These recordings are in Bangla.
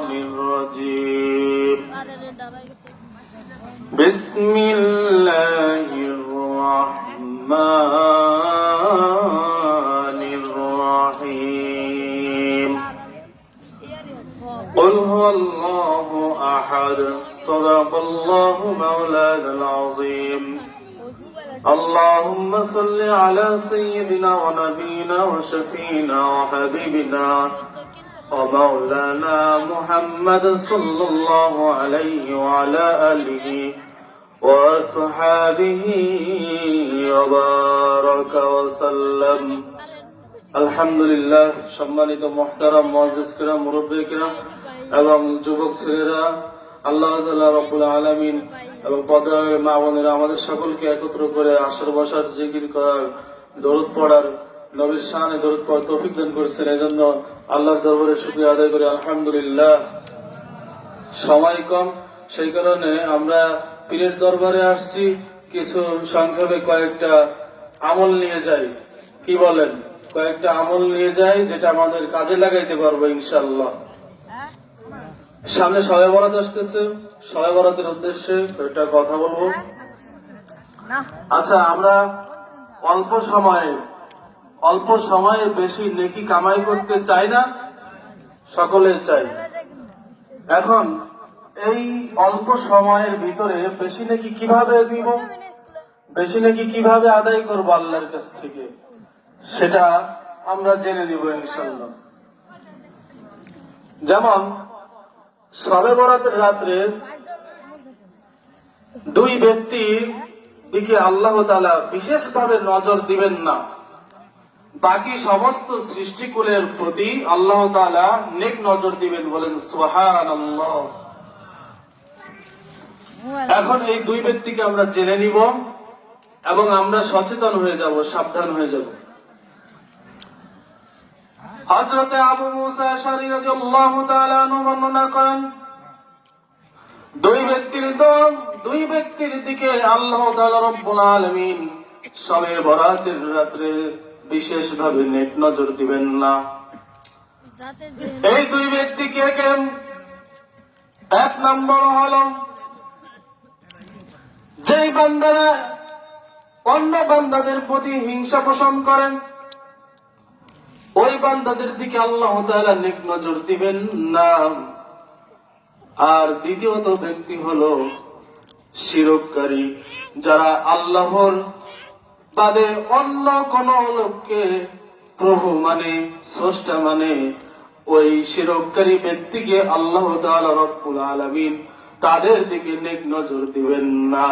الرجيم بسم الله الرحمن الرحيم قل هو الله أحد صدق الله مولانا العظيم اللهم صل على سيدنا ونبينا وشفينا وحبيبنا ومولانا محمد صلى الله عليه وعلى آله وصحبه وبارك وسلم আলহামদুলিল্লাহ। সম্মানিত মুহতারাম মুআজ্জিজ কিরাম, মুরব্বী কিরাম এবং যুবক ছেলেরা, আল্লাহ তাআলা রব্বুল আলামিন এবং পর্দার মা বোনেরা আমাদের সকলকে একত্র করে আসর বসার, জিকির করার, দরুদ পড়ার, নবীর শানে দরুদ পড়ার তৌফিক দান করেছেন। এজন্য আল্লাহর দরবারে শুকরিয়া আদায় করি আলহামদুলিল্লাহ। সময় কম, সেই কারণে আমরা পীরের দরবারে আসছি, কিছু সংক্ষেপে কয়েকটা আমল নিয়ে যাই। কি বলেন? কয়েকটা আমল নিয়ে যাই যেটা আমাদের কাজে লাগাইতে পারবো ইনশাআল্লাহ। সামনে শবে বরাত আসতেছে, শবে বরাতের উদ্দেশ্যে একটা কথা বলবো। আচ্ছা, আমরা অল্প সময়ে বেশি নেকি কামাই করতে চাই না? সকলে চাই। এখন এই অল্প সময়ের ভিতরে বেশি নেকি কিভাবে দিব, বেশি নেকি কিভাবে আদায় করবো আল্লাহর কাছ থেকে, সেটা আমরা জেনে নিব ইনশাআল্লাহ। যেমন শবে বরাতের রাত্রে দুই ব্যক্তির দিকে আল্লাহ তাআলা বিশেষভাবে নজর দিবেন না, বাকি সমস্ত সৃষ্টিকুলের প্রতি আল্লাহ তাআলা নেক নজর দিবেন। বলেন সুবহানাল্লাহ। এখন এই দুই ব্যক্তিকে আমরা জেনে নিব এবং আমরা সচেতন হয়ে যাব, সাবধান হয়ে যাব। হযরত আবু মুসা আশআরী রাদিয়াল্লাহু তাআলা আনহু বর্ণনা করেন, দুই ব্যক্তির দিকে আল্লাহ তাআলা রব্বুল আলামিন শবে বরাতের রাত্রে বিশেষভাবে নেক নজর দিবেন না। এই দুই ব্যক্তি কে কে? এক নম্বর হলো যেই বান্দারা অন্য বান্দাদের প্রতি হিংসা পোষণ করেন, ওই বান্দাদের দিকে আল্লাহ তাআলা নেক নজর দিবেন না। আর দ্বিতীয়ত ব্যক্তি হলো শিরককারী, যারা আল্লাহর বাদে অন্য কোন লোককে প্রভু মানে, স্রষ্টা মানে, ওই শিরককারী ব্যক্তিকে আল্লাহ তাআলা রব্বুল আলামিন তাদের দিকে নেক নজর দিবেন না।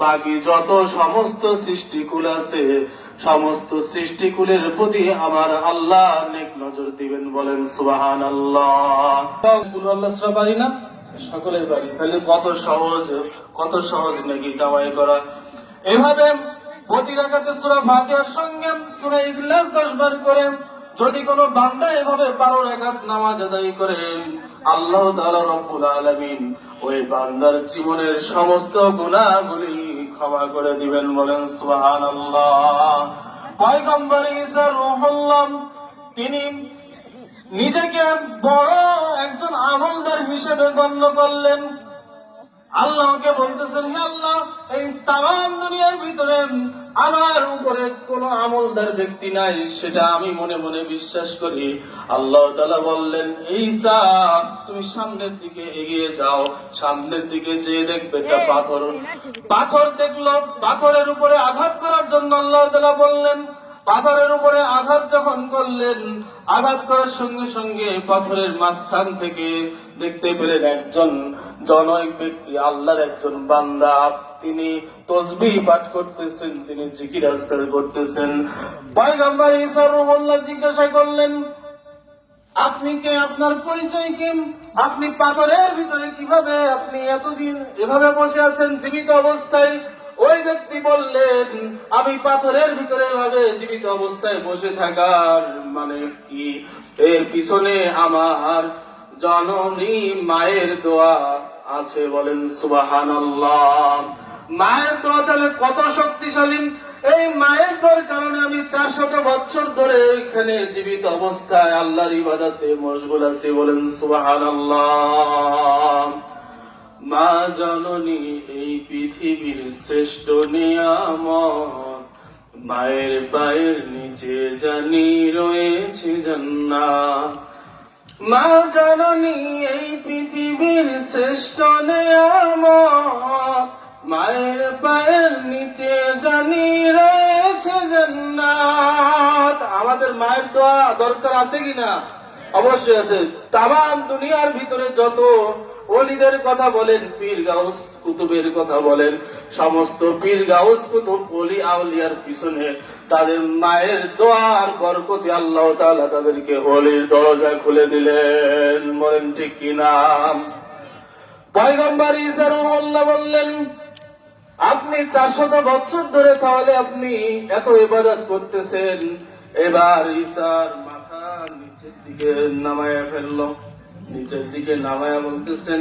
বাকি যত সমস্ত সৃষ্টিকুল আছে, সমস্ত সৃষ্টিকুলের প্রতি আমার আল্লাহ নেক নজর দিবেন। বলেন সুবহানাল্লাহ। আল্লাহ সূরা পারি না? সকলের পারি। তাহলে কত সহজ নাকি কামাই করা। এভাবে প্রতি রাকাতে সূরা ফাতিহার সঙ্গে সূরা ইখলাস 10 বার করে যদি কোনো বান্দা এভাবে 12 রাকাত নামাজ আদায় করে, আল্লাহ তাআলা রব্বুল আলামিন ওই বান্দার জীবনের সমস্ত গুনাহগুলি ক্ষমা করে দিবেন। বলেন সুবহানাল্লাহ। পয়গম্বর ঈসা রূহুল্লাহ তিনি নিজেকে বড় একজন আমলদার হিসেবে গণ্য করলেন। আল্লাহকে বলতেছেন, হে আল্লাহ, এই তাম দুনিয়ার ভিতরে আমার উপরে কোন আমলদার ব্যক্তি নাই, সেটা আমি মনে মনে বিশ্বাস করি। আল্লাহ তাআলা বললেন, ঈসা তুমি সামনের দিকে এগিয়ে যাও। সামনের দিকে যেয়ে দেখবে একটা পাথর দেখলো। পাথরের উপরে আঘাত করার জন্য আল্লাহ তাআলা বললেন। পাথরের উপরে আঘাত যখন করলেন, আঘাত করার সঙ্গে সঙ্গে পাথরের মাঝখান থেকে দেখতে পেলেন একজন জনৈক ব্যক্তি, আল্লাহর একজন বান্দা। তিনি তাসবিহ পাঠ করতেছেন, তিনি জিকির আজকার করতেছেন। পয়গম্বর ঈসা রূহুল্লাহ জিজ্ঞাসা করলেন, আপনি কে? আপনার পরিচয় কি? আপনি পাথরের ভিতরে কিভাবে আপনি এতদিন এভাবে বসে আছেন জীবিত অবস্থায়? ওই ব্যক্তি বললেন, আমি পাথরের ভিতরে এভাবে জীবিত অবস্থায় বসে থাকার মানে কি, এর পিছনে আমার জননী মায়ের দোয়া আছে। বলেন সুবহানাল্লাহ। মায়ের দোয়া তাহলে কত শক্তিশালী! এই মায়ের দোয়ার কারণে আমি 400 বছর ধরে এখানে জীবিত অবস্থায় আল্লাহর ইবাদতে মশগুল আছি। বলেন সুবহানাল্লাহ। মা জননী এই পৃথিবীর শ্রেষ্ঠ নিয়ামত, মায়ের পায়ের নিচে জানি রয়েছে জান্নাত। মা জননী এই পৃথিবীর শ্রেষ্ঠ নিয়ামত, মায়ের পায়ের নিচে জানি রয়েছে জান্নাত। আমাদের মায়ের দোয়া দরকার আছে কিনা? অবশ্যই আছে। তামাম দুনিয়ার ভিতরে যত ওলিদের কথা বলেন, পীর গাউস কুতুবের কথা বলেন, সমস্ত পীর গাউস কুতুব ওলি আউলিয়ার পিছনে তাদের মায়ের দোয়ার বরকতে আল্লাহ তাআলা তাদেরকে ওলির দরজা খুলে দিলেন। বলেন ঠিক কিনা? পয়গম্বর ঈসা রূহুল্লাহ বললেন, আপনি 400 বছর ধরে তাহলে আপনি এত ইবাদত করতেছেন। এবার ঈসার মাথা নিচের দিকে নামায়া ফেললো, নিচের দিকে নামায়া বলতেছেন,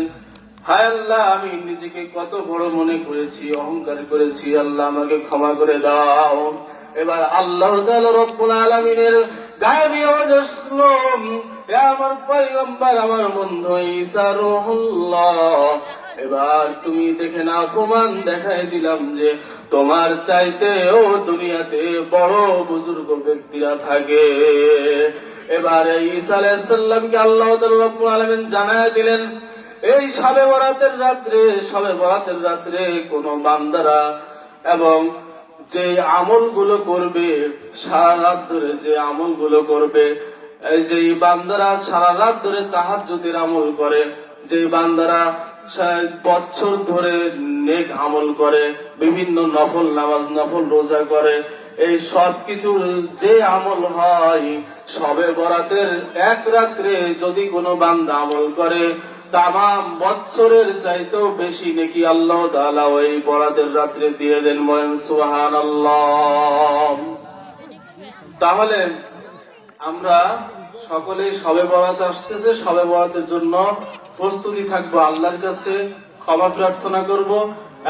হায় আল্লাহ, আমি নিজেকে কত বড় মনে করেছি, অহংকার করেছি, আল্লাহ আমাকে ক্ষমা করে দাও। এবার আল্লাহ তাআলা রব্বুল আলামিনের গায়েবী আওয়াজ আসলো, হে আমার পয়গম্বর, আমার বন্ধু ঈসা রূহুল্লাহ, এবার তুমি দেখে নাও, প্রমাণ দেখাই দিলাম যে তোমার চাইতেও দুনিয়াতে বড় বুজুর্গ ব্যক্তিরা থাকে। এবার ঈসা আলাইহিস সালামকে আল্লাহ তাআলা রব্বুল আলামিন জানায় দিলেন, এই শবে বরাতের রাত্রে কোন বান্দারা এবং যে আমলগুলো করবে, সারা রাত ধরে যে আমলগুলো করবে, এই যে বান্দারা সারা রাত ধরে তাহাজ্জুদের আমল করে, যে বান্দারা বছর ধরে নেক আমল করে, বিভিন্ন নফল নামাজ নফল রোজা করে, এই সব কিছু যে আমল হয়, শবে বরাতের এক রাত্রে যদি কোনো বান্দা আমল করে, তামাম বছরের চাইতেও বেশি নেকি আল্লাহ তাআলা ওই বরাতের রাত্রে দিয়ে দেন। বলেন সুবহানাল্লাহ। তাহলে আমরা সকলেই শবে বরাত আসতেছে, শবে বরাতের জন্য প্রস্তুতি থাকবো, আল্লাহর কাছে ক্ষমা প্রার্থনা করব,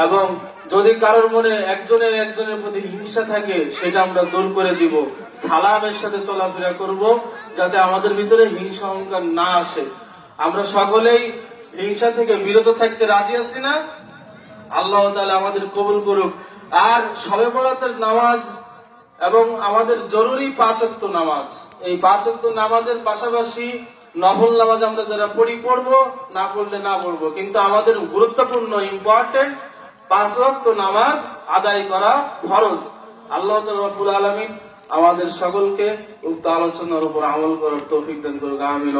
এবং যদি কারোর মনে একজনের প্রতি হিংসা থাকে সেটা আমরা দূর করে দিব, সালামের সাথে চলাফেরা করব, যাতে আমাদের ভিতরে হিংসা অহংকার না আসে। আমরা সকলেই হিংসা থেকে বিরত থাকতে রাজি আছি না? আল্লাহ তাআলা আমাদের কবুল করুক। আর শবে বরাতের নামাজ এবং আমাদের জরুরি 5 ওয়াক্ত নামাজ, এই 5 ওয়াক্ত নামাজের পাশাপাশি নফল নামাজ আমরা যারা পড়বো, না পড়লে না পড়বো, কিন্তু আমাদের গুরুত্বপূর্ণ ইম্পর্টেন্ট 5 ওয়াক্ত নামাজ আদায় করা ফরজ। আল্লাহ তাআলা রব্বুল আলামিন আমাদের সকলকে উক্ত আলোচনার উপর আমল করার তৌফিক দান করুক। আমিন।